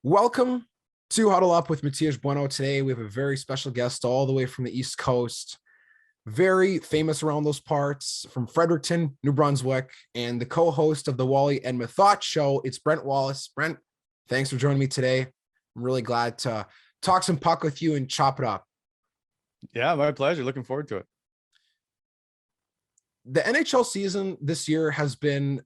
Welcome to Huddle Up with Matias Bueno. Today, we have a very special guest all the way from the East Coast, very famous around those parts, from Fredericton, New Brunswick, and the co-host of the Wally and Methought show. It's Brent Wallace. Brent, thanks for joining me today. I'm really glad to talk some puck with you and chop it up. Yeah, my pleasure. Looking forward to it. The NHL season this year has been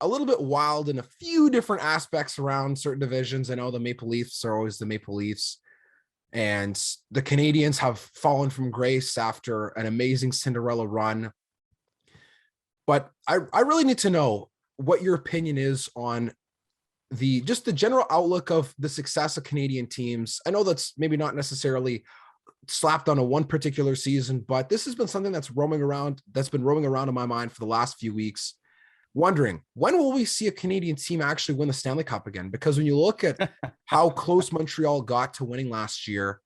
a little bit wild in a few different aspects around certain divisions. I know the Maple Leafs are always the Maple Leafs, and the Canadians have fallen from grace after an amazing Cinderella run. But I really need to know what your opinion is on the general outlook of the success of Canadian teams. I know that's maybe not necessarily slapped on a one particular season, but this has been something that's been roaming around in my mind for the last few weeks. Wondering, when will we see a Canadian team actually win the Stanley Cup again? Because when you look at how close Montreal got to winning last year,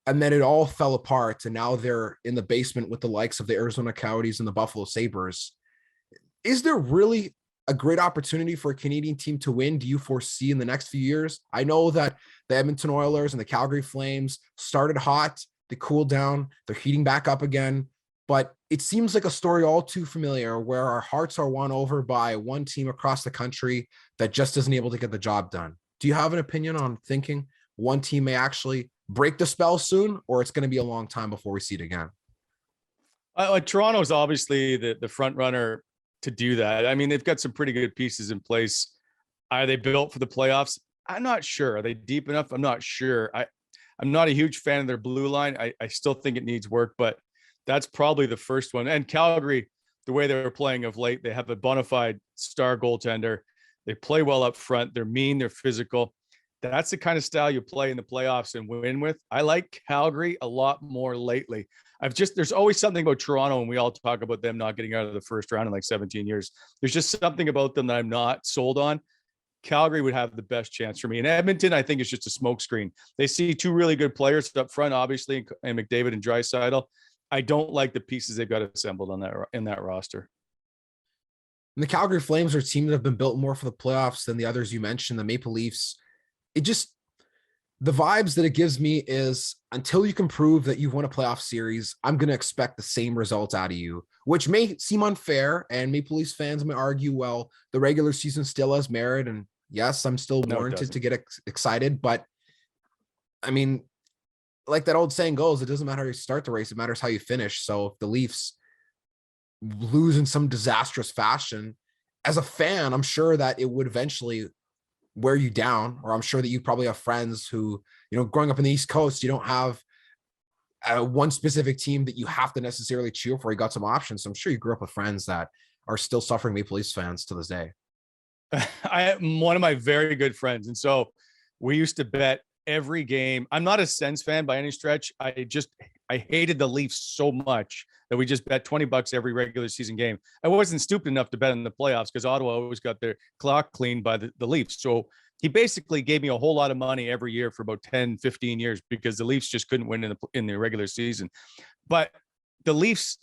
and then it all fell apart, and now they're in the basement with the likes of the Arizona Coyotes and the Buffalo Sabres. Is there really a great opportunity for a Canadian team to win? Do you foresee in the next few years? I know that the Edmonton Oilers and the Calgary Flames started hot, they cooled down, they're heating back up again. But it seems like a story all too familiar where our hearts are won over by one team across the country that just isn't able to get the job done. Do you have an opinion on thinking one team may actually break the spell soon, or it's going to be a long time before we see it again? Toronto is obviously the front runner to do that. I mean, they've got some pretty good pieces in place. Are they built for the playoffs? I'm not sure. Are they deep enough? I'm not sure. I'm not a huge fan of their blue line. I still think it needs work, but that's probably the first one. And Calgary, the way they're playing of late, they have a bona fide star goaltender. They play well up front. They're mean. They're physical. That's the kind of style you play in the playoffs and win with. I like Calgary a lot more lately. There's always something about Toronto, and we all talk about them not getting out of the first round in like 17 years. There's just something about them that I'm not sold on. Calgary would have the best chance for me. And Edmonton, I think, is just a smokescreen. They see two really good players up front, obviously, and McDavid and Draisaitl. I don't like the pieces they've got assembled in that roster. And the Calgary Flames are a team that have been built more for the playoffs than the others you mentioned, the Maple Leafs. The vibes that it gives me is until you can prove that you've won a playoff series, I'm going to expect the same results out of you, which may seem unfair. And Maple Leafs fans may argue, well, the regular season still has merit. And yes, I'm still warranted to get excited. But I mean, like that old saying goes, it doesn't matter how you start the race, it matters how you finish. So if the Leafs lose in some disastrous fashion, as a fan, I'm sure that it would eventually wear you down, or I'm sure that you probably have friends who, growing up in the East Coast, you don't have one specific team that you have to necessarily cheer for. You got some options. So I'm sure you grew up with friends that are still suffering Maple Leafs fans to this day. I am one of my very good friends. And so we used to bet every game. I'm not a Sens fan by any stretch. I hated the Leafs so much that we just bet $20 every regular season game. I wasn't stupid enough to bet in the playoffs because Ottawa always got their clock cleaned by the Leafs. So he basically gave me a whole lot of money every year for about 10, 15 years because the Leafs just couldn't win in the regular season. But the Leafs,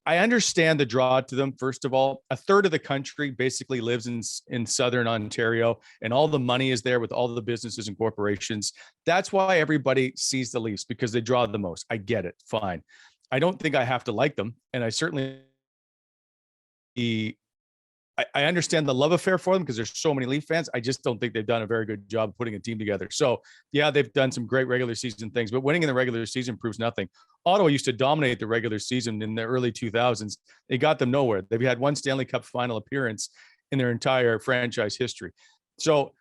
I understand the draw to them. First of all, a third of the country basically lives in Southern Ontario, and all the money is there with all the businesses and corporations. That's why everybody sees the Leafs, because they draw the most. I get it. Fine. I don't think I have to like them. And I certainly, I understand the love affair for them because there's so many Leaf fans. I just don't think they've done a very good job putting a team together. So yeah, they've done some great regular season things, but winning in the regular season proves nothing. Ottawa used to dominate the regular season in the early 2000s. They got them nowhere. They've had one Stanley Cup final appearance in their entire franchise history. So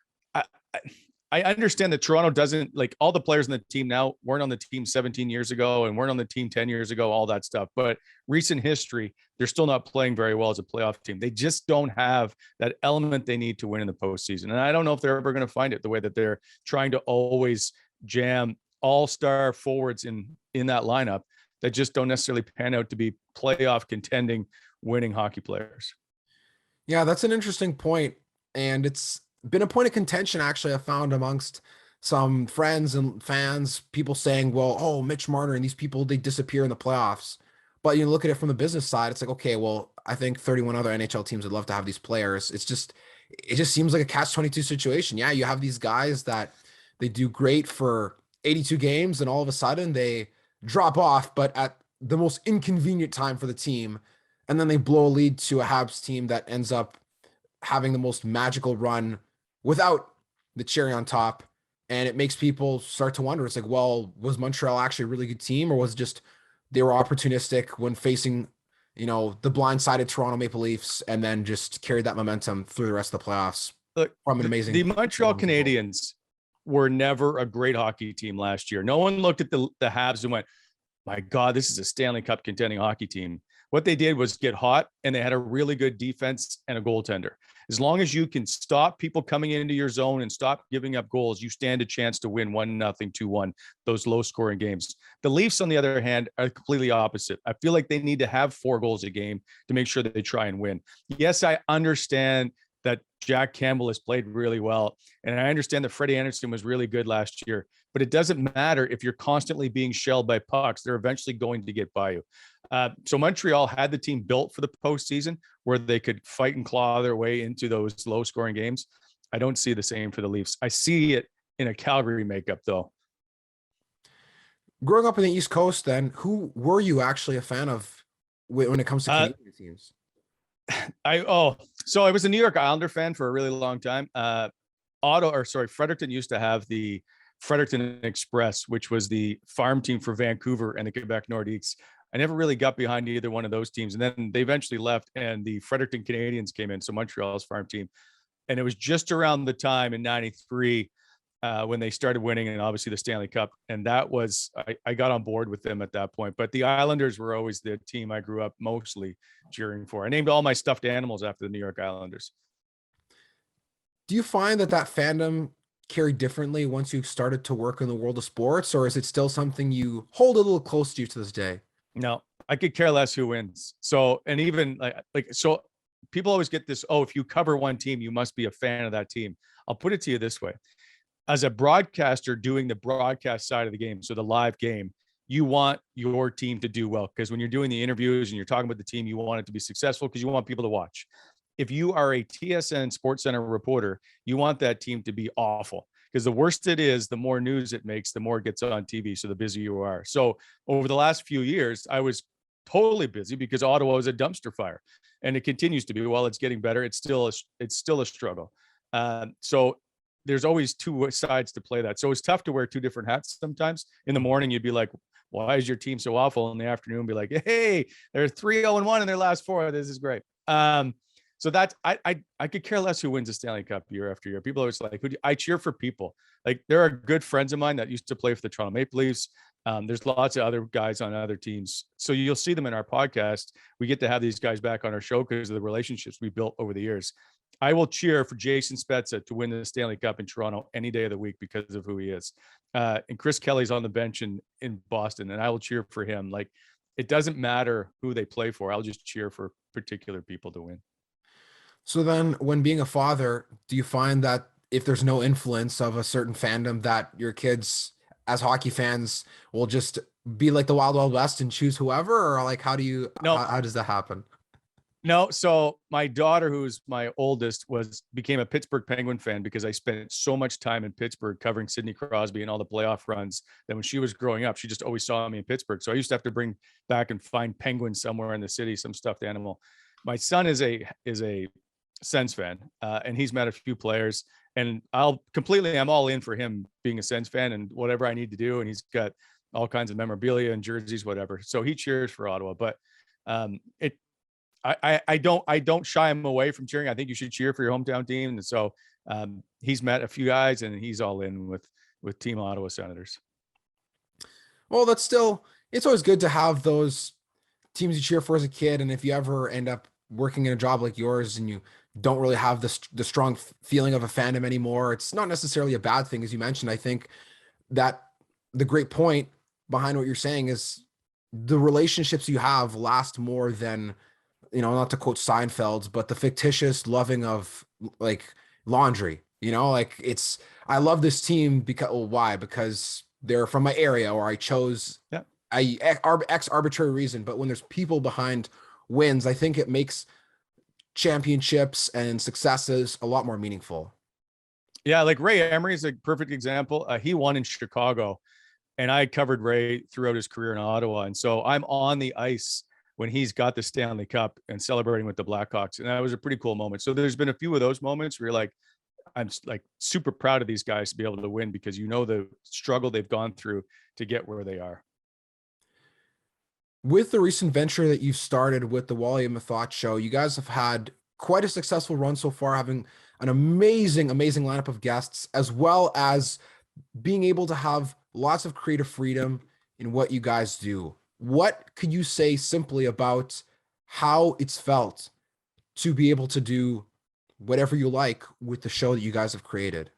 I understand that Toronto doesn't, like, all the players in the team now weren't on the team 17 years ago and weren't on the team 10 years ago, all that stuff. But recent history, they're still not playing very well as a playoff team. They just don't have that element they need to win in the postseason. And I don't know if they're ever going to find it, the way that they're trying to always jam all-star forwards in that lineup that just don't necessarily pan out to be playoff contending, winning hockey players. Yeah, that's an interesting point. And it's been a point of contention, actually, I found amongst some friends and fans, people saying, well, oh, Mitch Marner and these people, they disappear in the playoffs. But you look at it from the business side, it's like, okay, well, I think 31 other NHL teams would love to have these players. It's just, it just seems like a catch-22 situation. Yeah, you have these guys that they do great for 82 games and all of a sudden they drop off, but at the most inconvenient time for the team. And then they blow a lead to a Habs team that ends up having the most magical run without the cherry on top. And it makes people start to wonder, it's like, well, was Montreal actually a really good team, or was it just they were opportunistic when facing, the blindsided Toronto Maple Leafs, and then just carried that momentum through the rest of the playoffs Look, from an amazing. The Montreal Canadiens were never a great hockey team last year. No one looked at the Habs and went, my God, this is a Stanley Cup contending hockey team. What they did was get hot, and they had a really good defense and a goaltender. As long as you can stop people coming into your zone and stop giving up goals, you stand a chance to win 1-0, 2-1, those low scoring games. The Leafs, on the other hand, are completely opposite. I feel like they need to have 4 goals a game to make sure that they try and win. Yes, I understand that Jack Campbell has played really well. And I understand that Freddie Anderson was really good last year, but it doesn't matter if you're constantly being shelled by pucks. They're eventually going to get by you. So Montreal had the team built for the postseason where they could fight and claw their way into those low scoring games. I don't see the same for the Leafs. I see it in a Calgary makeup though. Growing up in the East Coast, then, who were you actually a fan of when it comes to Canadian teams? So I was a New York Islander fan for a really long time. Fredericton used to have the Fredericton Express, which was the farm team for Vancouver and the Quebec Nordiques. I never really got behind either one of those teams. And then they eventually left and the Fredericton Canadians came in. So Montreal's farm team. And it was just around the time in 93 when they started winning, and obviously the Stanley Cup. And that was, I got on board with them at that point. But the Islanders were always the team I grew up mostly cheering for. I named all my stuffed animals after the New York Islanders. Do you find that fandom carried differently once you started to work in the world of sports, or is it still something you hold a little close to you to this day? No, I could care less who wins. So, and even so people always get this, if you cover one team, you must be a fan of that team. I'll put it to you this way. As a broadcaster doing the broadcast side of the game, so the live game, you want your team to do well, because when you're doing the interviews and you're talking about the team, you want it to be successful because you want people to watch. If you are a TSN Sports Center reporter, you want that team to be awful, because the worse it is, the more news it makes, the more it gets on TV, so the busier you are. So over the last few years, I was totally busy because Ottawa was a dumpster fire, and it continues to be. While it's getting better, it's still a struggle. So there's always 2 sides to play that. So it's tough to wear 2 different hats sometimes. In the morning, you'd be like, why is your team so awful? In the afternoon, be like, hey, they're 3-0-1 in their last 4. This is great. So that's, I could care less who wins the Stanley Cup year after year. People always like, I cheer for people. Like, there are good friends of mine that used to play for the Toronto Maple Leafs. There's lots of other guys on other teams. So you'll see them in our podcast. We get to have these guys back on our show because of the relationships we built over the years. I will cheer for Jason Spezza to win the Stanley Cup in Toronto any day of the week because of who he is. And Chris Kelly's on the bench in Boston, and I will cheer for him. Like, it doesn't matter who they play for. I'll just cheer for particular people to win. So then, when being a father, do you find that if there's no influence of a certain fandom, that your kids as hockey fans will just be like the Wild Wild West and choose whoever, or like, how does that happen? No. So my daughter, who's my oldest, became a Pittsburgh Penguin fan because I spent so much time in Pittsburgh covering Sidney Crosby and all the playoff runs that when she was growing up, she just always saw me in Pittsburgh. So I used to have to bring back and find penguins somewhere in the city, some stuffed animal. My son is a Sens fan, and he's met a few players, and I'm all in for him being a Sens fan and whatever I need to do. And he's got all kinds of memorabilia and jerseys, whatever. So he cheers for Ottawa, but I don't shy him away from cheering. I think you should cheer for your hometown team. And so he's met a few guys, and he's all in with Team Ottawa Senators. Well, it's always good to have those teams you cheer for as a kid. And if you ever end up working in a job like yours and you don't really have the strong feeling of a fandom anymore, it's not necessarily a bad thing. As you mentioned, I think that the great point behind what you're saying is the relationships you have last more than, not to quote Seinfeld, but the fictitious loving of like laundry. I love this team why? Because they're from my area, or I chose X arbitrary reason. But when there's people behind wins, I think it makes championships and successes a lot more meaningful. Yeah, like Ray Emery is a perfect example. He won in Chicago, and I covered Ray throughout his career in Ottawa. And so I'm on the ice when he's got the Stanley Cup and celebrating with the Blackhawks. And that was a pretty cool moment. So there's been a few of those moments where you're like, I'm like super proud of these guys to be able to win, because you know the struggle they've gone through to get where they are. With the recent venture that you've started with the Wally and Mathot show, you guys have had quite a successful run so far, having an amazing, amazing lineup of guests, as well as being able to have lots of creative freedom in what you guys do. What could you say simply about how it's felt to be able to do whatever you like with the show that you guys have created?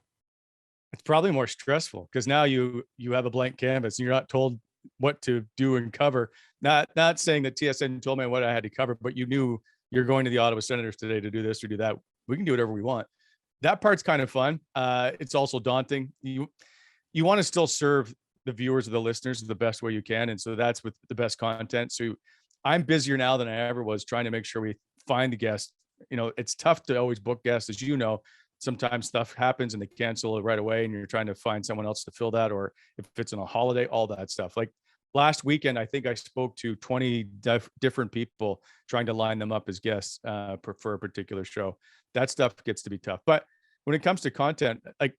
It's probably more stressful because now you have a blank canvas and you're not told what to do and cover. Not saying that TSN told me what I had to cover, but you knew you're going to the Ottawa Senators today to do this or do that. We can do whatever we want. That part's kind of fun. It's also daunting. You want to still serve the viewers or the listeners the best way you can. And so that's with the best content. So I'm busier now than I ever was trying to make sure we find the guests. You know, it's tough to always book guests, as you know. Sometimes stuff happens and they cancel it right away and you're trying to find someone else to fill that, or if it's on a holiday, all that stuff. Like last weekend, I think I spoke to 20 different people trying to line them up as guests for a particular show. That stuff gets to be tough. But when it comes to content, like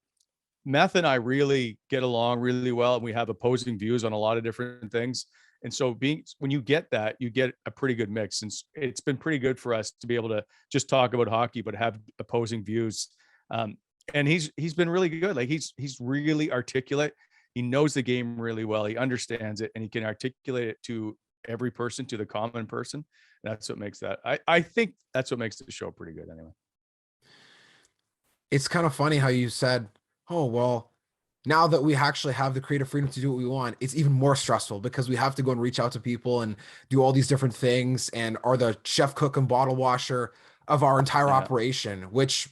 Meth and I really get along really well, and we have opposing views on a lot of different things. And so when you get that, you get a pretty good mix. And it's been pretty good for us to be able to just talk about hockey, but have opposing views. And he's been really good. Like he's really articulate. He knows the game really well. He understands it, and he can articulate it to every person, to the common person. That's what makes that. I think that's what makes the show pretty good anyway. It's kind of funny how you said, oh, well, now that we actually have the creative freedom to do what we want, it's even more stressful because we have to go and reach out to people and do all these different things and are the chef, cook, and bottle washer of our entire operation, which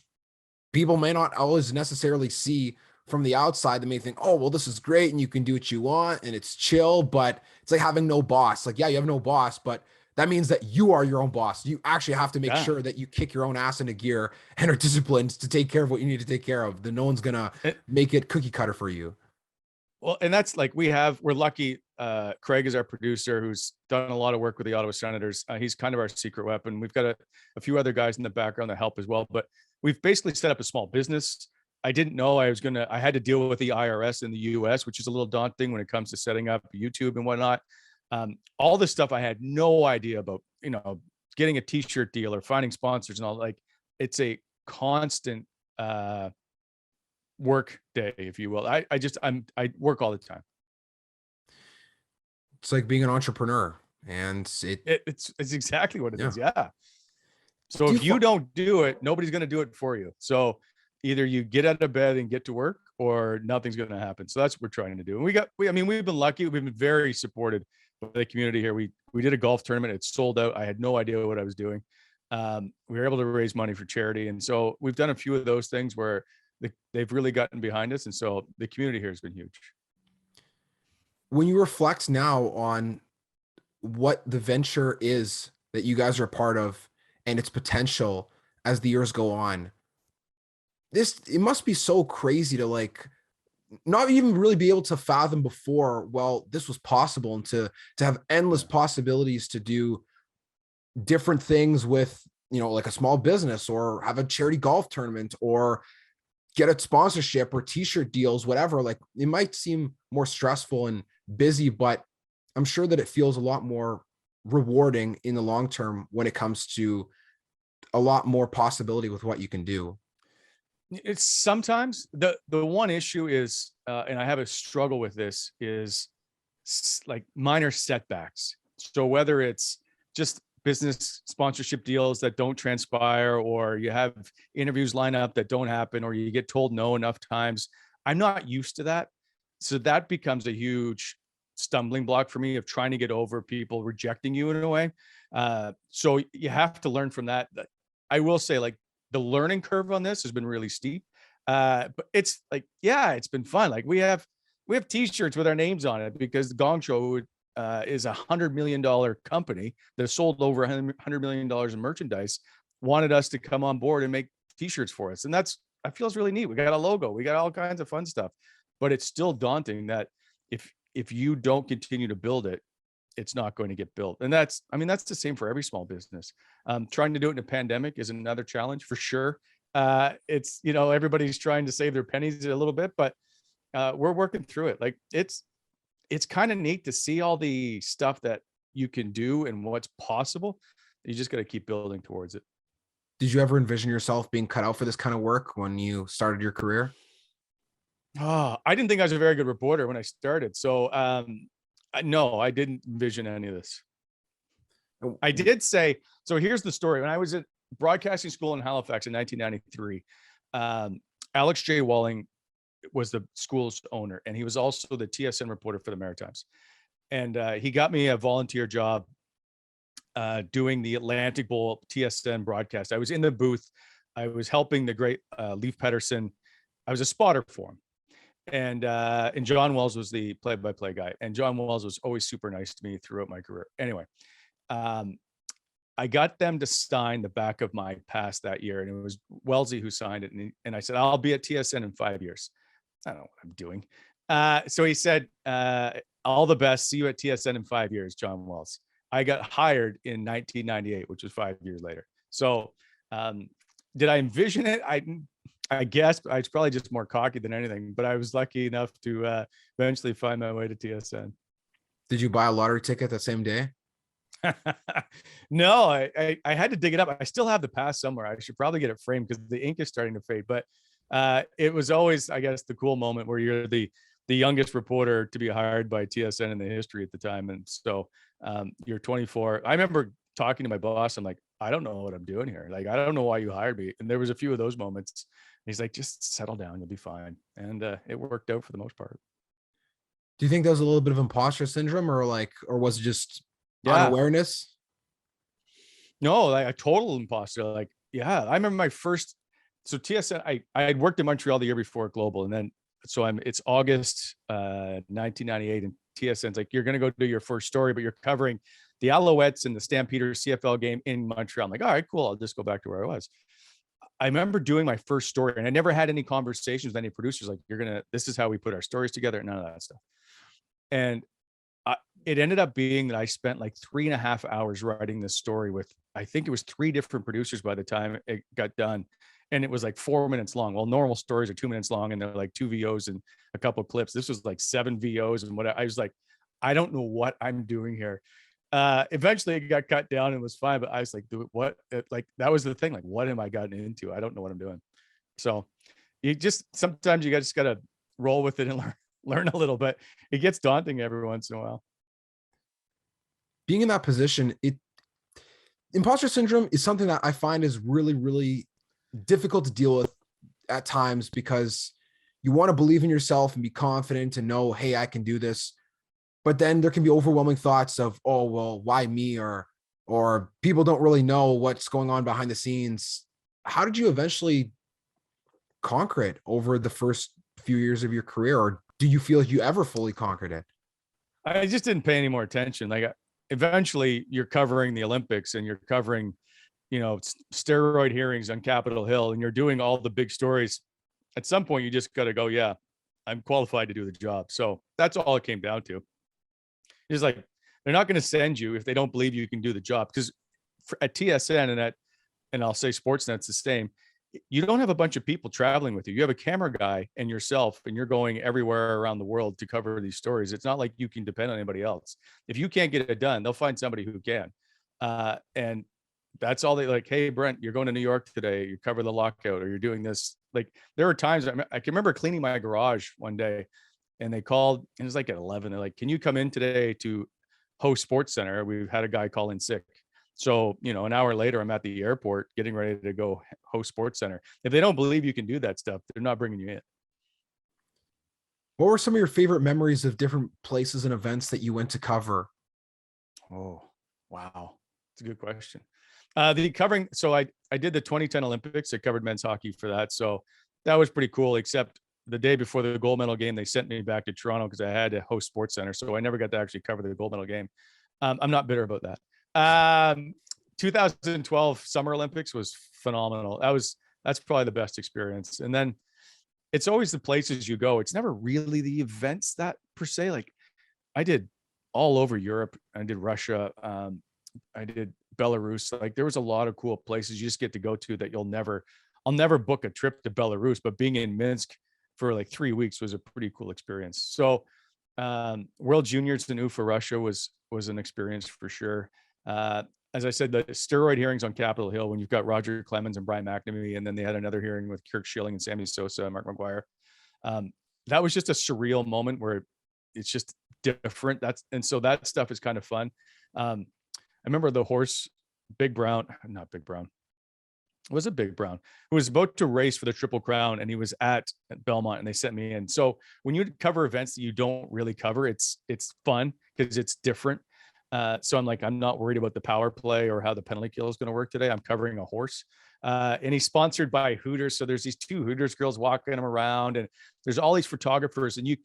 people may not always necessarily see from the outside. They may think, oh, well, this is great and you can do what you want and it's chill, but it's like having no boss. Like, yeah, you have no boss, but that means that you are your own boss. You actually have to make sure that you kick your own ass into gear and are disciplined to take care of what you need to take care of. Then no one's gonna make it cookie cutter for you. Well, and that's like we're lucky. Craig is our producer who's done a lot of work with the Ottawa Senators. He's kind of our secret weapon. We've got a few other guys in the background that help as well, but we've basically set up a small business. I didn't know I had to deal with the IRS in the US, which is a little daunting when it comes to setting up YouTube and whatnot. All this stuff I had no idea about, getting a t-shirt deal or finding sponsors and all. Like it's a constant work day, if you will. I work all the time. It's like being an entrepreneur, and it's exactly what it is. Yeah. So if you don't do it, nobody's going to do it for you. So either you get out of bed and get to work, or nothing's going to happen. So that's what we're trying to do. And we've been lucky. We've been very supported by the community here. We did a golf tournament. It sold out. I had no idea what I was doing. We were able to raise money for charity. And so we've done a few of those things where they've really gotten behind us. And so the community here has been huge. When you reflect now on what the venture is that you guys are a part of and its potential as the years go on, it must be so crazy to like not even really be able to fathom before, well, this was possible, and to have endless possibilities to do different things with, like a small business, or have a charity golf tournament, or get a sponsorship or t-shirt deals, whatever. Like it might seem more stressful and busy, but I'm sure that it feels a lot more rewarding in the long term when it comes to a lot more possibility with what you can do. It's sometimes the one issue is, and I have a struggle with this, is like minor setbacks. So whether it's just business sponsorship deals that don't transpire, or you have interviews line up that don't happen, or you get told no enough times, I'm not used to that. So that becomes a huge stumbling block for me of trying to get over people rejecting you in a way. So you have to learn from that. I will say, like, the learning curve on this has been really steep. But it's like, yeah, it's been fun. Like we have t-shirts with our names on it because the Gong Show is $100 million company that sold over $100 million in merchandise. wanted us to come on board and make t-shirts for us. And that feels really neat. We got a logo, we got all kinds of fun stuff, but it's still daunting that if you don't continue to build it, it's not going to get built. And that's the same for every small business. Trying to do it in a pandemic is another challenge for sure. It's, everybody's trying to save their pennies a little bit, but we're working through it. Like it's kind of neat to see all the stuff that you can do and what's possible. You just got to keep building towards it. Did you ever envision yourself being cut out for this kind of work when you started your career? Oh, I didn't think I was a very good reporter when I started. So, no, I didn't envision any of this. I did say, so here's the story. When I was at broadcasting school in Halifax in 1993, Alex J. Walling was the school's owner, and he was also the TSN reporter for the Maritimes. And he got me a volunteer job doing the Atlantic Bowl TSN broadcast. I was in the booth. I was helping the great Leif Pettersson. I was a spotter for him. And John Wells was the play-by-play guy. And John Wells was always super nice to me throughout my career. Anyway, I got them to sign the back of my pass that year. And it was Wellesley who signed it. And I said, I'll be at TSN in 5 years. I don't know what I'm doing. So he said, all the best. See you at TSN in 5 years, John Wells. I got hired in 1998, which was 5 years later. So did I envision it? I guess I was probably just more cocky than anything, but I was lucky enough to eventually find my way to TSN. Did you buy a lottery ticket that same day? No, I had to dig it up. I still have the pass somewhere. I should probably get it framed because the ink is starting to fade. But it was always, I guess, the cool moment where you're the youngest reporter to be hired by TSN in the history at the time. And so you're 24. I remember talking to my boss. I'm like, I don't know what I'm doing here. Like, I don't know why you hired me. And there was a few of those moments. He's like, just settle down. You'll be fine. And it worked out for the most part. Do you think that was a little bit of imposter syndrome or was it just unawareness? No, like a total imposter. Like, yeah, I remember my first, so TSN, I had worked in Montreal the year before at Global. And then, it's August 1998 and TSN's like, you're going to go do your first story, but you're covering the Alouettes and the Stampeders CFL game in Montreal. I'm like, all right, cool. I'll just go back to where I was. I remember doing my first story and I never had any conversations with any producers. Like, this is how we put our stories together. None of that stuff. And it ended up being that I spent like 3.5 hours writing this story with, I think it was 3 different producers by the time it got done. And it was like 4 minutes long. Well, normal stories are 2 minutes long and they're like 2 VOs and a couple of clips. This was like 7 VOs and what I was like, I don't know what I'm doing here. Eventually it got cut down and was fine, but I was like, what? Like, that was the thing. Like, what am I gotten into? I don't know what I'm doing. So sometimes you just got to roll with it and learn a little bit. It gets daunting every once in a while. Being in that position, imposter syndrome is something that I find is really, really difficult to deal with at times because you want to believe in yourself and be confident and know, hey, I can do this. But then there can be overwhelming thoughts of, oh, well, why me? Or people don't really know what's going on behind the scenes. How did you eventually conquer it over the first few years of your career? Or do you feel like you ever fully conquered it? I just didn't pay any more attention. Like, eventually you're covering the Olympics and you're covering, steroid hearings on Capitol Hill and you're doing all the big stories. At some point you just got to go, yeah, I'm qualified to do the job. So that's all it came down to. It's like, they're not going to send you if they don't believe you can do the job. Because at TSN and I'll say Sportsnet's the same. You don't have a bunch of people traveling with you. You have a camera guy and yourself, and you're going everywhere around the world to cover these stories. It's not like you can depend on anybody else. If you can't get it done, they'll find somebody who can. And that's all they like. Hey, Brent, you're going to New York today. You cover the lockout, or you're doing this. Like, there were times I can remember cleaning my garage one day, and they called, and it was like at 11. They're like, "Can you come in today to host Sports Center? We've had a guy call in sick." So, an hour later, I'm at the airport getting ready to go host Sports Center. If they don't believe you can do that stuff, they're not bringing you in. What were some of your favorite memories of different places and events that you went to cover? Oh, wow. It's a good question. So I did the 2010 Olympics. I covered men's hockey for that. So that was pretty cool, except the day before the gold medal game, they sent me back to Toronto because I had to host Sports Center. So I never got to actually cover the gold medal game. I'm not bitter about that. 2012 Summer Olympics was phenomenal. That's probably the best experience. And then it's always the places you go. It's never really the events that per se. Like I did all over Europe. I did Russia. I did Belarus. Like there was a lot of cool places you just get to go to that I'll never book a trip to Belarus, but being in Minsk for like 3 weeks was a pretty cool experience. So World Juniors in Ufa, Russia was an experience for sure. As I said, the steroid hearings on Capitol Hill, when you've got Roger Clemens and Brian McNamee, and then they had another hearing with Kirk Schilling and Sammy Sosa and Mark McGuire. That was just a surreal moment where it's just different. And so that stuff is kind of fun. I remember the horse, not Big Brown. Was it Big Brown, who was about to race for the Triple Crown, and he was at Belmont, and they sent me in. So when you cover events that you don't really cover, it's fun because it's different. So I'm not worried about the power play or how the penalty kill is going to work today. I'm covering a horse, and he's sponsored by Hooters. So there's these 2 Hooters girls walking him around, and there's all these photographers, and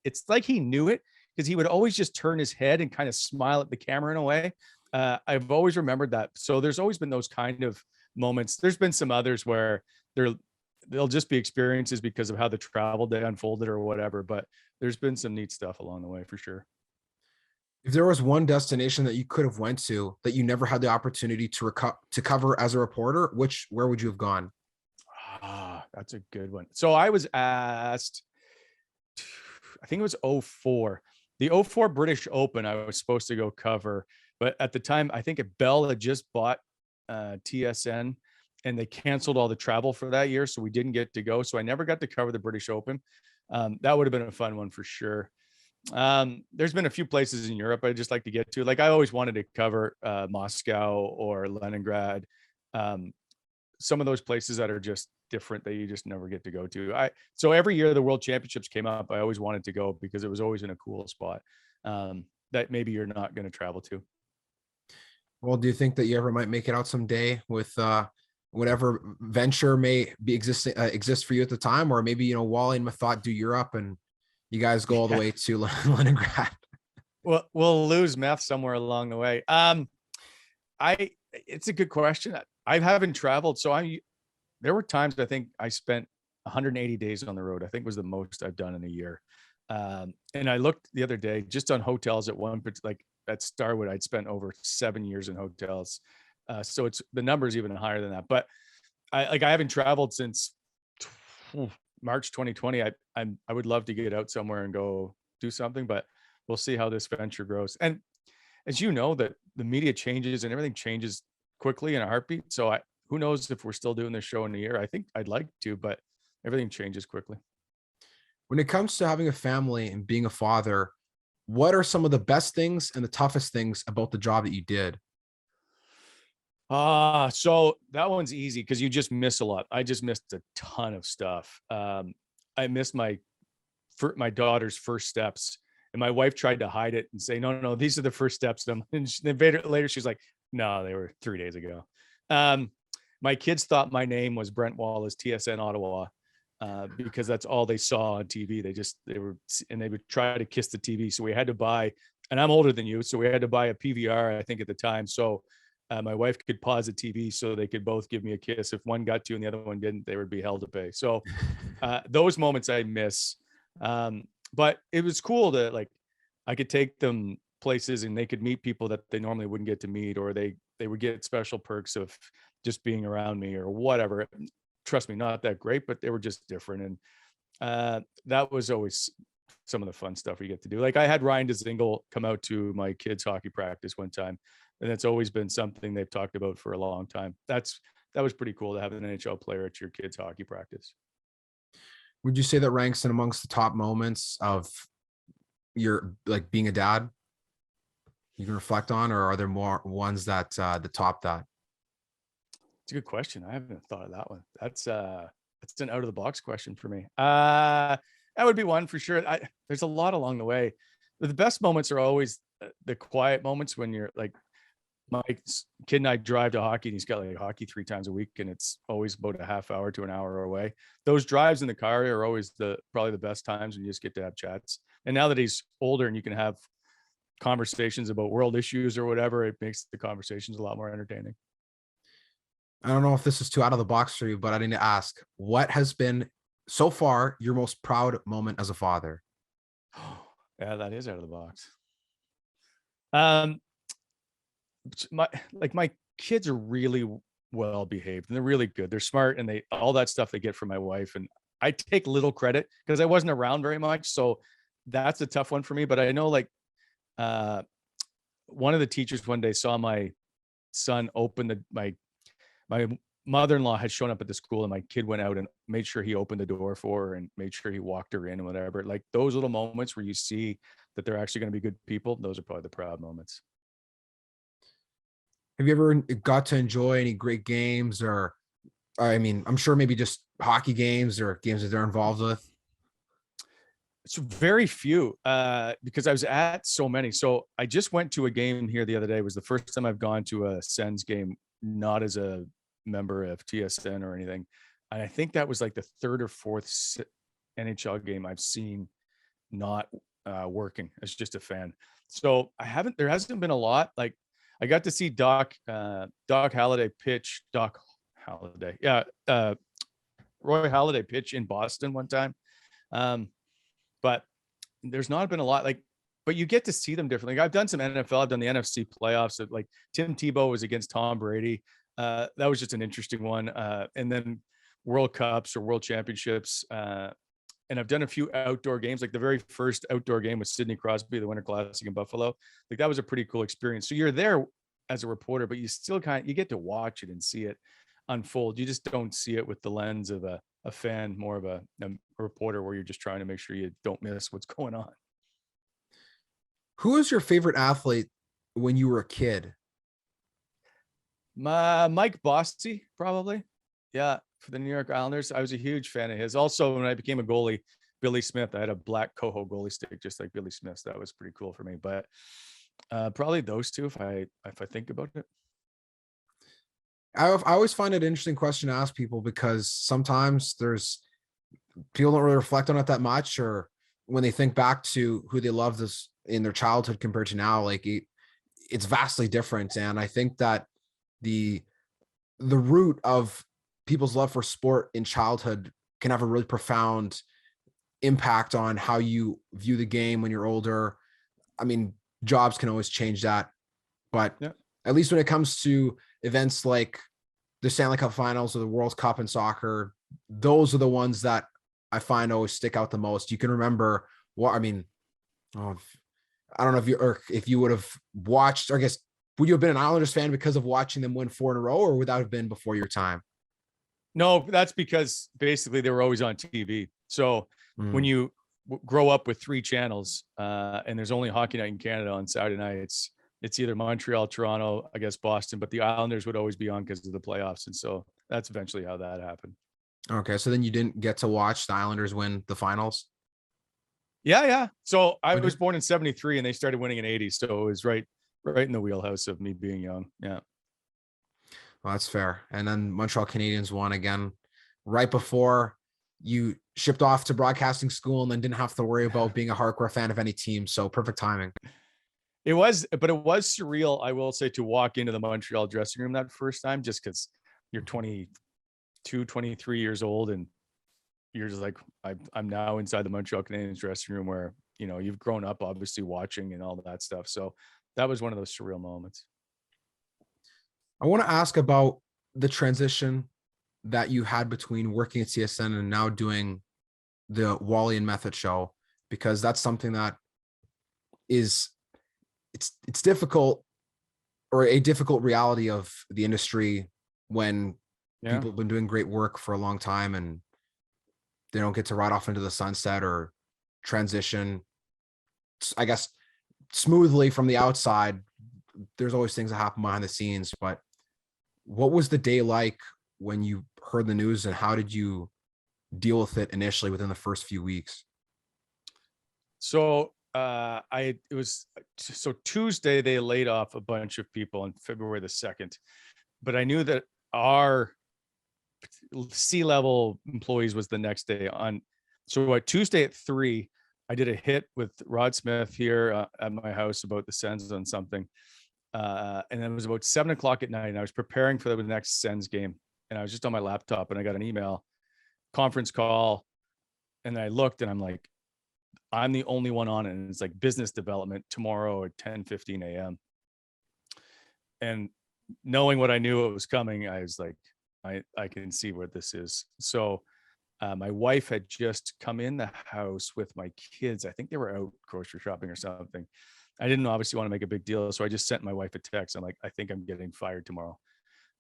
it's like he knew it because he would always just turn his head and kind of smile at the camera in a way. I've always remembered that. So there's always been those kind of moments. There's been some others where they'll just be experiences because of how the travel day unfolded or whatever, but there's been some neat stuff along the way for sure. If there was one destination that you could have went to that you never had the opportunity to cover as a reporter, where would you have gone? That's a good one. So I was asked, I think it was 04, the 04 British Open I was supposed to go cover, but at the time I think Bell had just bought TSN, and they canceled all the travel for that year, so we didn't get to go. So I never got to cover the British Open. That would have been a fun one for sure. There's been a few places in Europe I'd just like to get to. Like I always wanted to cover Moscow or Leningrad. Some of those places that are just different that you just never get to go to. So every year the World Championships came up, I always wanted to go because it was always in a cool spot that maybe you're not going to travel to. Well, do you think that you ever might make it out someday with whatever venture may be exist for you at the time, or maybe Wally and Mathot do Europe and you guys go all the way to Leningrad? Well, we'll lose Meth somewhere along the way. It's a good question. I haven't traveled, so there were times I think I spent 180 days on the road. I think was the most I've done in a year. And I looked the other day just on hotels at like at Starwood, I'd spent over 7 years in hotels. So the number's even higher than that. But I haven't traveled since March 2020. I would love to get out somewhere and go do something, but we'll see how this venture grows. And as you know, that the media changes and everything changes quickly in a heartbeat. So who knows if we're still doing this show in a year? I think I'd like to, but everything changes quickly. When it comes to having a family and being a father, what are some of the best things and the toughest things about the job that you did? So that one's easy because you just miss a lot. I just missed a ton of stuff. I missed my daughter's first steps, and my wife tried to hide it and say, no, these are the first steps. And later she's like, no, they were 3 days ago. My kids thought my name was Brent Wallace, TSN Ottawa, because that's all they saw on TV. They would try to kiss the TV. So we had to buy, and I'm older than you, so we had to buy a PVR, I think at the time. So my wife could pause the TV so they could both give me a kiss. If one got to and the other one didn't, they would be held to pay. So those moments I miss. But it was cool to I could take them places and they could meet people that they normally wouldn't get to meet, or they would get special perks of just being around me or whatever. Trust me, not that great, but they were just different. And that was always some of the fun stuff we get to do. Like I had Ryan DeZingle come out to my kids' hockey practice one time, and it's always been something they've talked about for a long time. That was pretty cool to have an NHL player at your kids' hockey practice. Would you say that ranks in amongst the top moments of your being a dad you can reflect on, or are there more ones that top that? It's a good question. I haven't thought of that one. That's an out of the box question for me. That would be one for sure. There's a lot along the way. The best moments are always the quiet moments when you're like, my kid and I drive to hockey, and he's got hockey 3 times a week, and it's always about a half hour to an hour away. Those drives in the car are always probably the best times when you just get to have chats. And now that he's older and you can have conversations about world issues or whatever, it makes the conversations a lot more entertaining. I don't know if this is too out of the box for you, but I need to ask, what has been so far your most proud moment as a father? Yeah, that is out of the box. Um, my kids are really well behaved and they're really good. They're smart and they all that stuff they get from my wife. And I take little credit because I wasn't around very much. So that's a tough one for me. But I know uh one of the teachers one day saw my son open my mother-in-law had shown up at the school and my kid went out and made sure he opened the door for her and made sure he walked her in and whatever. Like those little moments where you see that they're actually going to be good people, those are probably the proud moments. Have you ever got to enjoy any great games or, I mean, I'm sure maybe just hockey games or games that they're involved with? It's very few because I was at so many. So I just went to a game here the other day. It was the first time I've gone to a Sens game, not as a member of TSN or anything. And I think that was like the third or fourth NHL game I've seen not working as just a fan. So there hasn't been a lot. Like I got to see Doc Halliday pitch, Doc Halliday. Yeah. Roy Halladay pitch in Boston one time. But there's not been a lot but you get to see them differently. Like, I've done some NFL, I've done the NFC playoffs. Like Tim Tebow was against Tom Brady. That was just an interesting one. And then World Cups or World Championships. And I've done a few outdoor games. Like the very first outdoor game with Sidney Crosby, the Winter Classic in Buffalo. Like that was a pretty cool experience. So you're there as a reporter, but you still you get to watch it and see it unfold. You just don't see it with the lens of a fan, more of a reporter where you're just trying to make sure you don't miss what's going on. Who was your favorite athlete when you were a kid? Mike Bossy, probably. Yeah, for the New York Islanders. I was a huge fan of his. Also, when I became a goalie, Billy Smith, I had a black Coho goalie stick, just like Billy Smith's. That was pretty cool for me. But probably those two, if I think about it. I always find it an interesting question to ask people because sometimes people don't really reflect on it that much, or when they think back to who they loved this in their childhood compared to now, like it's vastly different. And I think that the root of people's love for sport in childhood can have a really profound impact on how you view the game when you're older. I mean, jobs can always change that, but yeah. At least when it comes to events like the Stanley Cup Finals or the World Cup in soccer, those are the ones that I find always stick out the most. You can remember what I mean. Oh, I don't know if you would have watched. Or I guess would you have been an Islanders fan because of watching them win 4 in a row, or would that have been before your time? No, that's because basically they were always on TV. So when you grow up with 3 channels and there's only hockey night in Canada on Saturday nights, it's either Montreal, Toronto, I guess Boston, but the Islanders would always be on because of the playoffs. And so that's eventually how that happened. Okay. So then you didn't get to watch the Islanders win the finals? Yeah. So I was born in 73 and they started winning in 80. So it was right in the wheelhouse of me being young. Yeah. Well, that's fair. And then Montreal Canadiens won again right before you shipped off to broadcasting school and then didn't have to worry about being a hardcore fan of any team. So perfect timing. It was surreal, I will say, to walk into the Montreal dressing room that first time, just because you're 22, 23 years old and you're just like, I'm now inside the Montreal Canadiens dressing room where, you've grown up obviously watching and all that stuff. So that was one of those surreal moments. I want to ask about the transition that you had between working at CSN and now doing the Wally and Method show, because that's something that is it's difficult, or a difficult reality of the industry when people have been doing great work for a long time and they don't get to ride off into the sunset or transition, I guess, smoothly from the outside. There's always things that happen behind the scenes, but what was the day like when you heard the news and how did you deal with it initially within the first few weeks? So Tuesday they laid off a bunch of people on February the 2nd, but I knew that our C-level employees was the next day on. So Tuesday at 3, I did a hit with Rod Smith here at my house about the Sens on something. And it was about 7:00 at night, and I was preparing for the next Sens game, and I was just on my laptop, and I got an email conference call, and I looked, and I'm like, I'm the only one on it, and it's like business development tomorrow at 10:15 a.m. And knowing what I knew it was coming, I was like, I can see what this is. So my wife had just come in the house with my kids. I think they were out grocery shopping or something. I didn't obviously want to make a big deal, so I just sent my wife a text. I'm like, I think I'm getting fired tomorrow.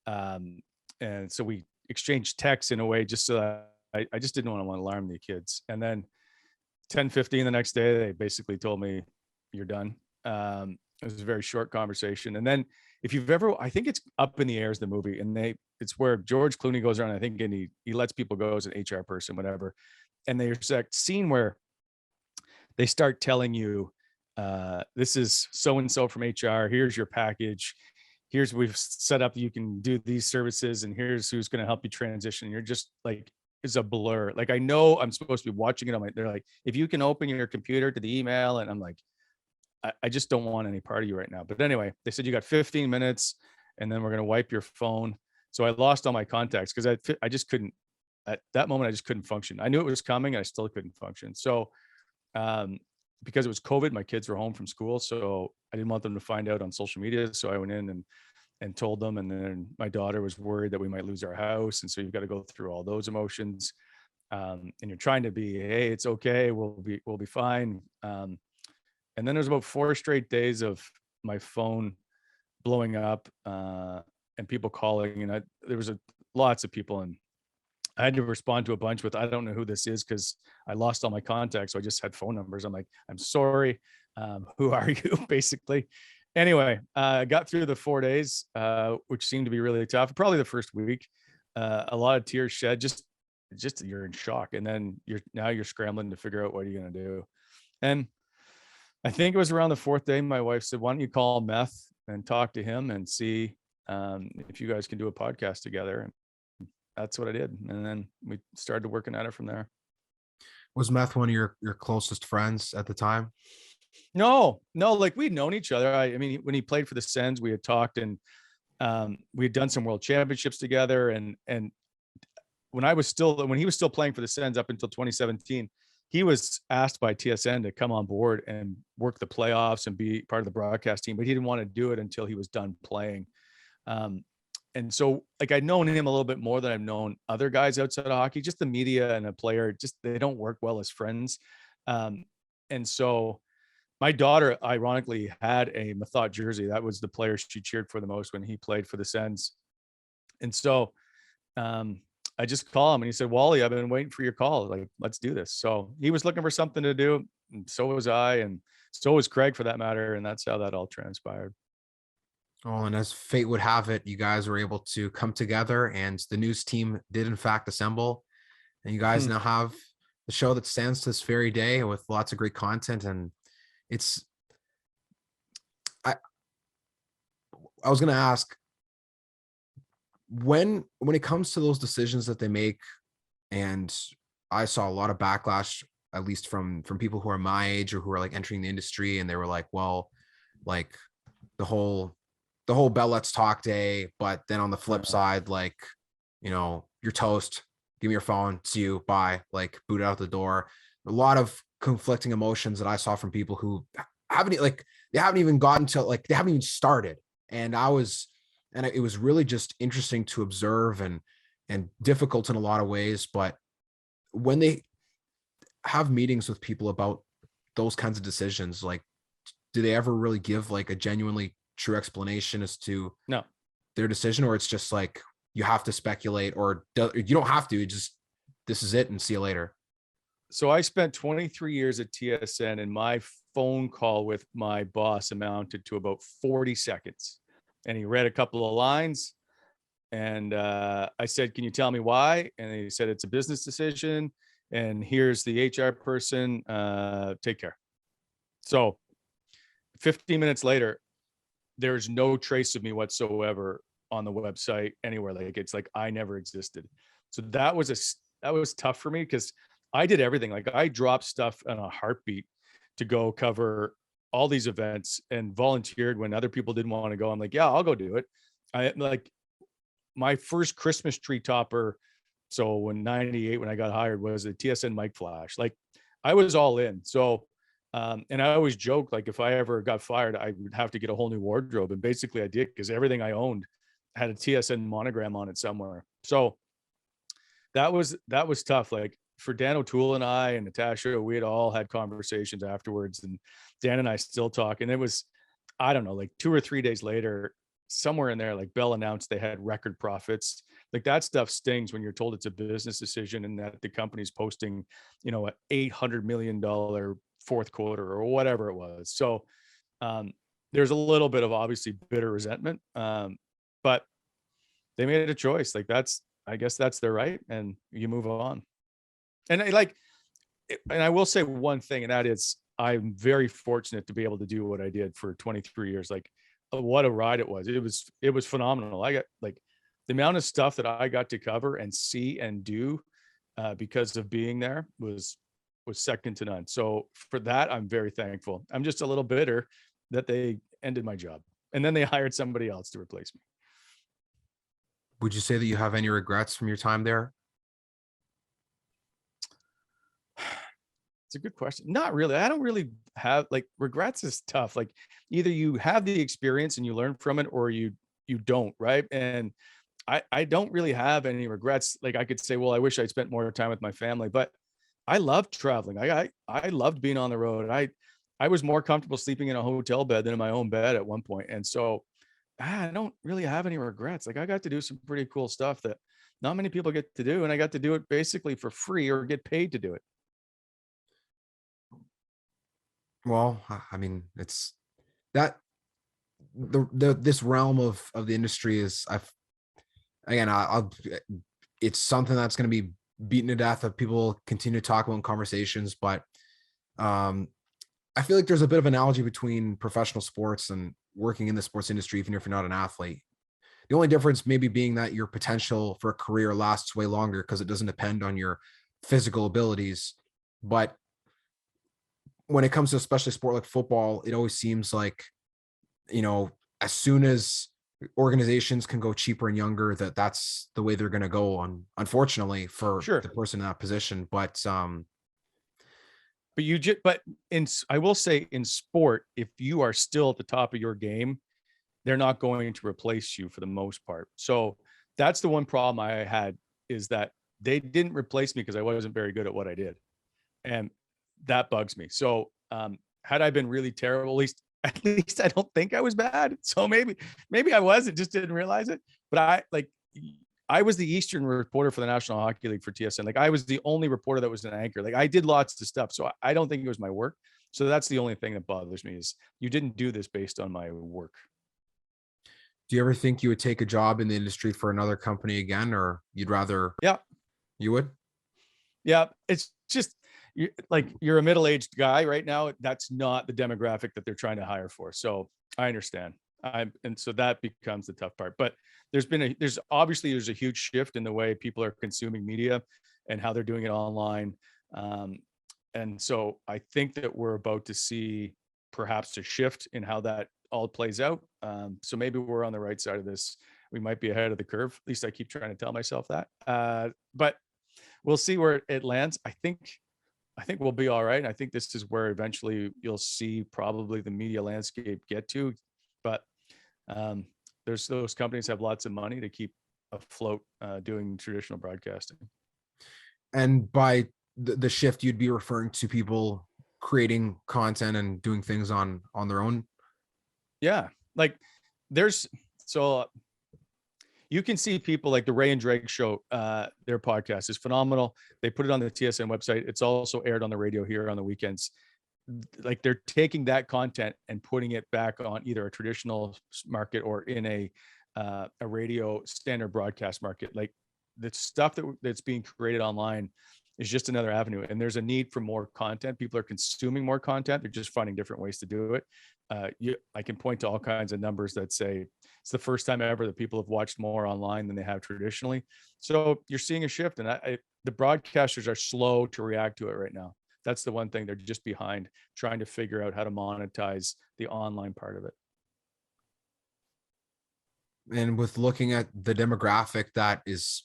And so we exchanged texts in a way just so that I just didn't want to alarm the kids. And then 10:15 the next day, they basically told me, you're done. It was a very short conversation. And then if you've ever, I think it's Up in the Air is the movie, and it's where George Clooney goes around, I think, and he lets people go as an HR person, whatever. And there's a scene where they start telling you, this is so-and-so from HR, here's your package, here's we've set up, you can do these services, and here's who's going to help you transition. You're just like, it's a blur. Like, I know I'm supposed to be watching it on they're like, if you can open your computer to the email, and I'm like, I just don't want any part of you right now. But anyway, they said you got 15 minutes and then we're going to wipe your phone. So I lost all my contacts because I just couldn't, at that moment, I just couldn't function. I knew it was coming and I still couldn't function. So because it was COVID, my kids were home from school. So I didn't want them to find out on social media. So I went in and told them. And then my daughter was worried that we might lose our house. And so you've got to go through all those emotions. And you're trying to be, hey, it's okay. We'll be fine. And then there's about 4 straight days of my phone blowing up and people calling. And there was lots of people, and I had to respond to a bunch with, I don't know who this is because I lost all my contacts. So I just had phone numbers. I'm like, I'm sorry. Who are you? Basically. Anyway, I got through the 4 days, which seemed to be really tough. Probably the first week, a lot of tears shed, just you're in shock. And then you're scrambling to figure out what you're going to do. And I think it was around the 4th day, my wife said, why don't you call Meth and talk to him and see if you guys can do a podcast together. And that's what I did. And then we started working at it from there. Was Meth one of your closest friends at the time? No, like we'd known each other. I mean, when he played for the Sens, we had talked, and we had done some world championships together. And when he was still playing for the Sens up until 2017, he was asked by TSN to come on board and work the playoffs and be part of the broadcast team, but he didn't want to do it until he was done playing. And so like I'd known him a little bit more than I've known other guys outside of hockey. Just the media and a player, just they don't work well as friends. And so my daughter, ironically, had a Mathot jersey. That was the player she cheered for the most when he played for the Sens. And so I just called him and he said, Wally, I've been waiting for your call. Like, let's do this. So he was looking for something to do. And so was I. And so was Craig for that matter. And that's how that all transpired. Oh, and as fate would have it, you guys were able to come together and the news team did in fact assemble. And you guys now have the show that stands to this very day with lots of great content. And I was going to ask, when it comes to those decisions that they make, and I saw a lot of backlash, at least from people who are my age or who are like entering the industry, and they were like, well, like the whole Bell Let's Talk day, but then on the flip side, like, you know, you're toast, give me your phone, see you, bye, like boot out the door. A lot of conflicting emotions that I saw from people who haven't even gotten to, like, they haven't even started. And it was really just interesting to observe and difficult in a lot of ways. But when they have meetings with people about those kinds of decisions, like, do they ever really give like a genuinely true explanation as to their decision, or it's just like you have to speculate, or you don't have to, just this is it and see you later? So I spent 23 years at TSN, and my phone call with my boss amounted to about 40 seconds. And he read a couple of lines, and I said, can you tell me why? And he said, it's a business decision, and here's the HR person, take care. So 15 minutes later, there's no trace of me whatsoever on the website anywhere. Like, it's like I never existed. So that was tough for me, because I did everything. Like, I dropped stuff on a heartbeat to go cover all these events and volunteered when other people didn't want to go. I'm like, yeah, I'll go do it. I like my first Christmas tree topper. So when 98, when I got hired, was a TSN mic flash. Like I was all in. So, and I always joke, like if I ever got fired, I would have to get a whole new wardrobe. And basically I did, because everything I owned had a TSN monogram on it somewhere. So that was tough. Like for Dan O'Toole and I and Natasha, we had all had conversations afterwards, and Dan and I still talk. And it was, I don't know, like 2 or 3 days later, somewhere in there, like Bell announced they had record profits. Like that stuff stings when you're told it's a business decision and that the company's posting, you know, a $800 million fourth quarter or whatever it was. So there's a little bit of obviously bitter resentment, but they made a choice. Like I guess that's their right, and you move on. And and I will say one thing, and that is I'm very fortunate to be able to do what I did for 23 years. Like what a ride it was. It was phenomenal. I got like the amount of stuff that I got to cover and see and do because of being there was second to none. So for that, I'm very thankful. I'm just a little bitter that they ended my job and then they hired somebody else to replace me. Would you say that you have any regrets from your time there? It's a good question. Not really. I don't really have like regrets is tough. Like either you have the experience and you learn from it or you don't, right? And I don't really have any regrets. Like I could say, well, I wish I'd spent more time with my family, but I loved traveling. I loved being on the road. I was more comfortable sleeping in a hotel bed than in my own bed at one point. And so I don't really have any regrets. Like I got to do some pretty cool stuff that not many people get to do. And I got to do it basically for free or get paid to do it. Well, I mean, it's that this realm of the industry is I'll it's something that's going to be beaten to death that people continue to talk about in conversations, but I feel like there's a bit of analogy between professional sports and working in the sports industry, even if you're not an athlete. The only difference maybe being that your potential for a career lasts way longer because it doesn't depend on your physical abilities. But when it comes to especially sport like football, it always seems like, as soon as organizations can go cheaper and younger, that's the way they're going to go on, unfortunately for Sure. the person in that position. But I will say in sport, if you are still at the top of your game, they're not going to replace you for the most part. So that's the one problem I had, is that they didn't replace me because I wasn't very good at what I did. And that bugs me. So had I been really terrible, at least I don't think I was bad. So maybe I was, just didn't realize it. But I was the Eastern reporter for the National Hockey League for TSN. Like I was the only reporter that was an anchor. Like I did lots of stuff. So I don't think it was my work. So that's the only thing that bothers me, is you didn't do this based on my work. do you ever think you would take a job in the industry for another company again, or you'd rather? Yeah. You would? Yeah. It's just you're a middle-aged guy right now. That's not the demographic that they're trying to hire for. So I understand. And so that becomes the tough part. But there's obviously a huge shift in the way people are consuming media and how they're doing it online. And so I think that we're about to see perhaps a shift in how that all plays out. So maybe we're on the right side of this. We might be ahead of the curve. At least I keep trying to tell myself that. But we'll see where it lands. I think we'll be all right. I think this is where eventually you'll see probably the media landscape get to. But there's those companies have lots of money to keep afloat doing traditional broadcasting. And by the shift, you'd be referring to people creating content and doing things on their own. Yeah. Like you can see people like the Ray and Drake show, their podcast is phenomenal. They put it on the TSN website. It's also aired on the radio here on the weekends. Like they're taking that content and putting it back on either a traditional market or in a radio standard broadcast market. Like the stuff that's being created online is just another avenue. And there's a need for more content. People are consuming more content. They're just finding different ways to do it. I can point to all kinds of numbers that say it's the first time ever that people have watched more online than they have traditionally. So you're seeing a shift, and the broadcasters are slow to react to it right now. That's the one thing they're just behind, trying to figure out how to monetize the online part of it. And with looking at the demographic that is,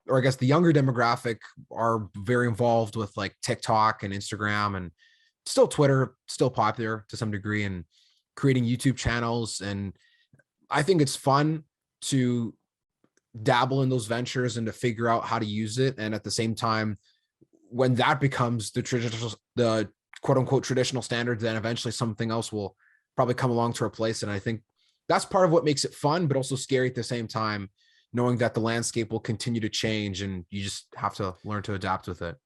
or I guess the younger demographic are very involved with like TikTok and Instagram, and still Twitter, still popular to some degree, and creating YouTube channels. And I think it's fun to dabble in those ventures and to figure out how to use it. And at the same time, when that becomes the quote unquote traditional standard, then eventually something else will probably come along to replace it. And I think that's part of what makes it fun, but also scary at the same time, knowing that the landscape will continue to change and you just have to learn to adapt with it.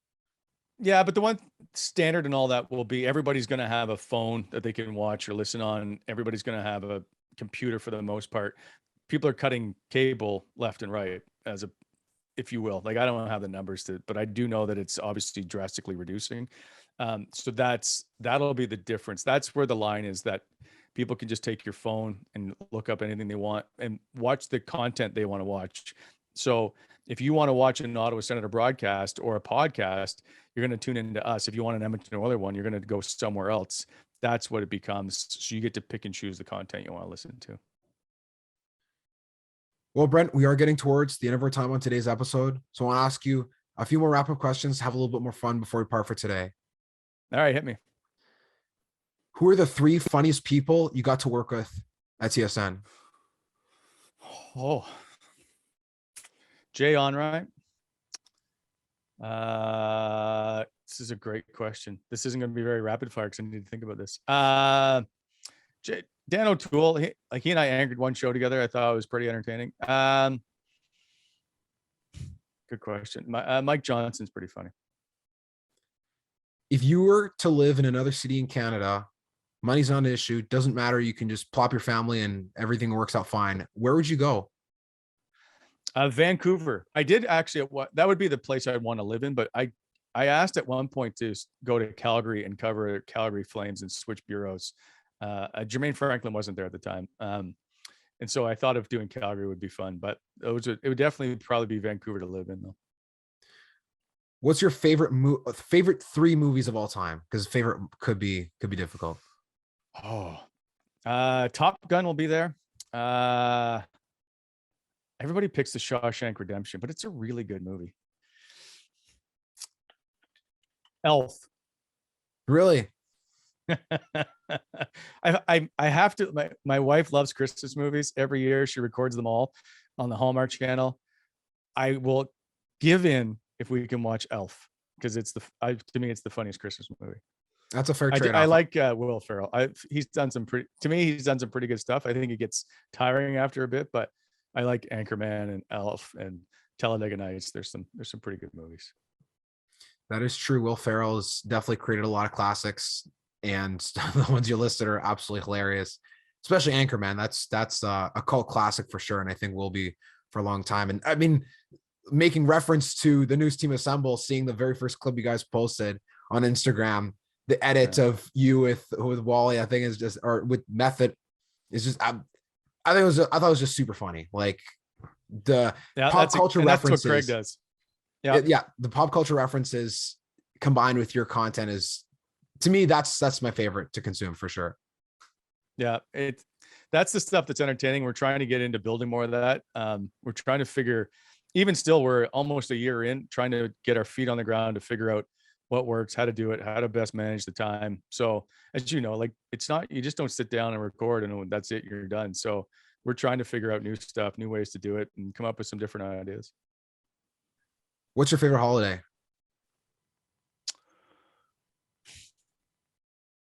Yeah, but the one standard and all that will be everybody's going to have a phone that they can watch or listen on. Everybody's going to have a computer for the most part. People are cutting cable left and right, as a, if you will. Like, I don't have the numbers to, but I do know that it's obviously drastically reducing. So that'll be the difference. That's where the line is, that people can just take your phone and look up anything they want and watch the content they want to watch. So if you want to watch an Ottawa Senator broadcast or a podcast, you're going to tune into us. If you want an Edmonton Oilers one, you're going to go somewhere else. That's what it becomes. So you get to pick and choose the content you want to listen to. Well, Brent, we are getting towards the end of our time on today's episode. So I want to ask you a few more wrap-up questions, have a little bit more fun before we part for today. All right, hit me. Who are the 3 funniest people you got to work with at TSN? Oh, Jay Onright. This is a great question. This isn't going to be very rapid fire because I need to think about this. Dan O'Toole, he and I anchored one show together. I thought it was pretty entertaining. Good question. Mike Johnson's pretty funny. If you were to live in another city in Canada, money's not an issue, doesn't matter, you can just plop your family and everything works out fine, where would you go? Vancouver. I did actually, that would be the place I'd want to live in, but I asked at one point to go to Calgary and cover Calgary Flames and switch bureaus. Jermaine Franklin wasn't there at the time. And so I thought of doing Calgary would be fun, but it would definitely probably be Vancouver to live in though. What's your favorite 3 movies of all time? Because favorite could be difficult. Oh, Top Gun will be there. Everybody picks The Shawshank Redemption, but it's a really good movie. Elf. Really? I have to. My wife loves Christmas movies. Every year she records them all on the Hallmark Channel. I will give in if we can watch Elf, because to me it's the funniest Christmas movie. That's a fair trade-off. I like Will Ferrell. He's done some pretty good stuff. I think it gets tiring after a bit, but I like Anchorman and Elf and Talladega Nights. There's some pretty good movies. That is true. Will Ferrell has definitely created a lot of classics, and the ones you listed are absolutely hilarious, especially Anchorman. That's a cult classic for sure, and I think will be for a long time. And I mean, making reference to the News Team Assemble, seeing the very first clip you guys posted on Instagram, the edit of you with Wally, I think is just, or with Method, is just, I thought it was just super funny. Like the pop culture references. That's what Greg does. Yeah. The pop culture references combined with your content is, to me, that's my favorite to consume for sure. Yeah. That's the stuff that's entertaining. We're trying to get into building more of that. We're trying to figure, even still, we're almost a year in, trying to get our feet on the ground to figure out what works, how to do it, how to best manage the time. So as you know, like, it's not, you just don't sit down and record and that's it, you're done. So we're trying to figure out new stuff, new ways to do it, and come up with some different ideas. What's your favorite holiday?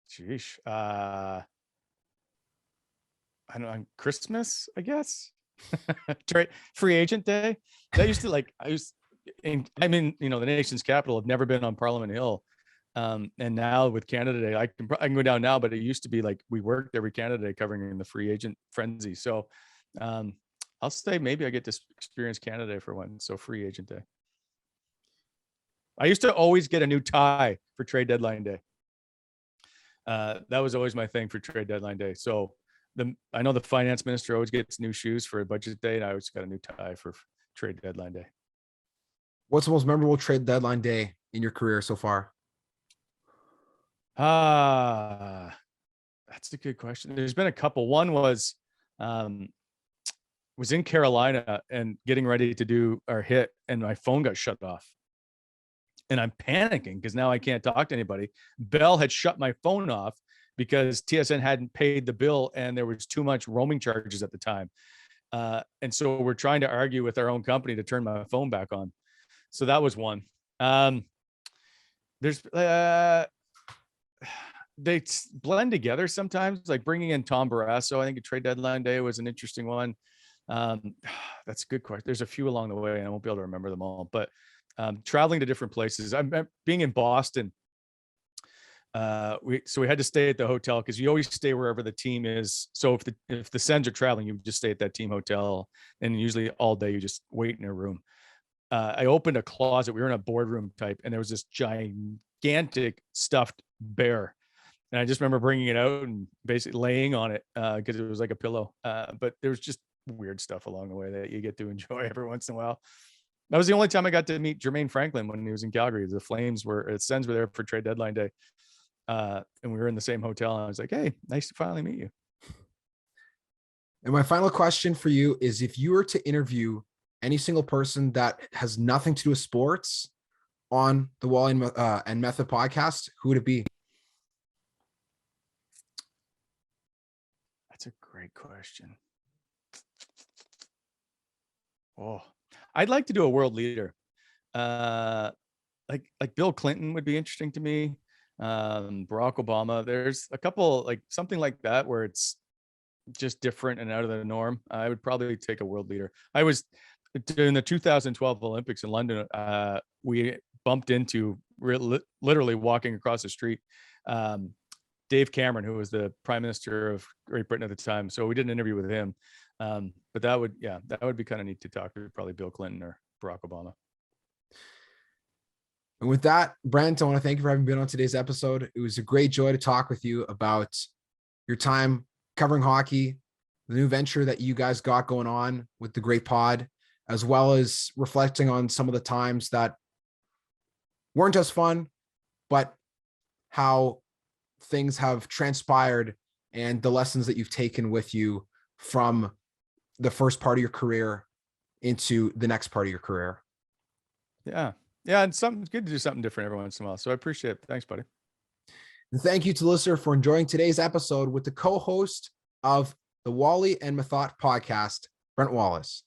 Sheesh. I don't know, Christmas, I guess. Free agent day. That used to, like, I'm in, the nation's capital. I've never been on Parliament Hill. And now with Canada Day, I can go down now, but it used to be like we worked every Canada Day covering in the free agent frenzy. So I'll say maybe I get to experience Canada Day for one. So free agent day. I used to always get a new tie for trade deadline day. That was always my thing for trade deadline day. So I know the finance minister always gets new shoes for a budget day, and I always got a new tie for trade deadline day. What's the most memorable trade deadline day in your career so far? That's a good question. There's been a couple. One was in Carolina and getting ready to do our hit, and my phone got shut off. And I'm panicking because now I can't talk to anybody. Bell had shut my phone off because TSN hadn't paid the bill and there was too much roaming charges at the time. And so we're trying to argue with our own company to turn my phone back on. So that was one. There's they blend together sometimes, like bringing in Tom Barrasso. I think a trade deadline day was an interesting one. That's a good question. There's a few along the way and I won't be able to remember them all, but traveling to different places. I'm being in Boston. We had to stay at the hotel because you always stay wherever the team is. So if the Sens are traveling, you just stay at that team hotel, and usually all day you just wait in a room. I opened a closet. We were in a boardroom type, and there was this gigantic stuffed bear. And I just remember bringing it out and basically laying on it because it was like a pillow. But there was just weird stuff along the way that you get to enjoy every once in a while. That was the only time I got to meet Jermaine Franklin when he was in Calgary. The Sens were there for trade deadline day. And we were in the same hotel. And I was like, hey, nice to finally meet you. And my final question for you is, if you were to interview any single person that has nothing to do with sports on the Wally and Method podcast, who would it be? That's a great question. Oh, I'd like to do a world leader. Like Bill Clinton would be interesting to me. Barack Obama. There's a couple, like something like that where it's just different and out of the norm. I would probably take a world leader. I was in the 2012 Olympics in London. We bumped into literally walking across the street. Dave Cameron, who was the Prime Minister of Great Britain at the time. So we did an interview with him. But that would be kind of neat to talk to, probably Bill Clinton or Barack Obama. And with that, Brent, I want to thank you for having been on today's episode. It was a great joy to talk with you about your time covering hockey, the new venture that you guys got going on with the Great Pod, as well as reflecting on some of the times that weren't as fun, but how things have transpired and the lessons that you've taken with you from the first part of your career into the next part of your career. Yeah. Yeah. And it's good to do something different every once in a while. So I appreciate it. Thanks, buddy. And thank you to the listener for enjoying today's episode with the co-host of the Wally and Method podcast, Brent Wallace.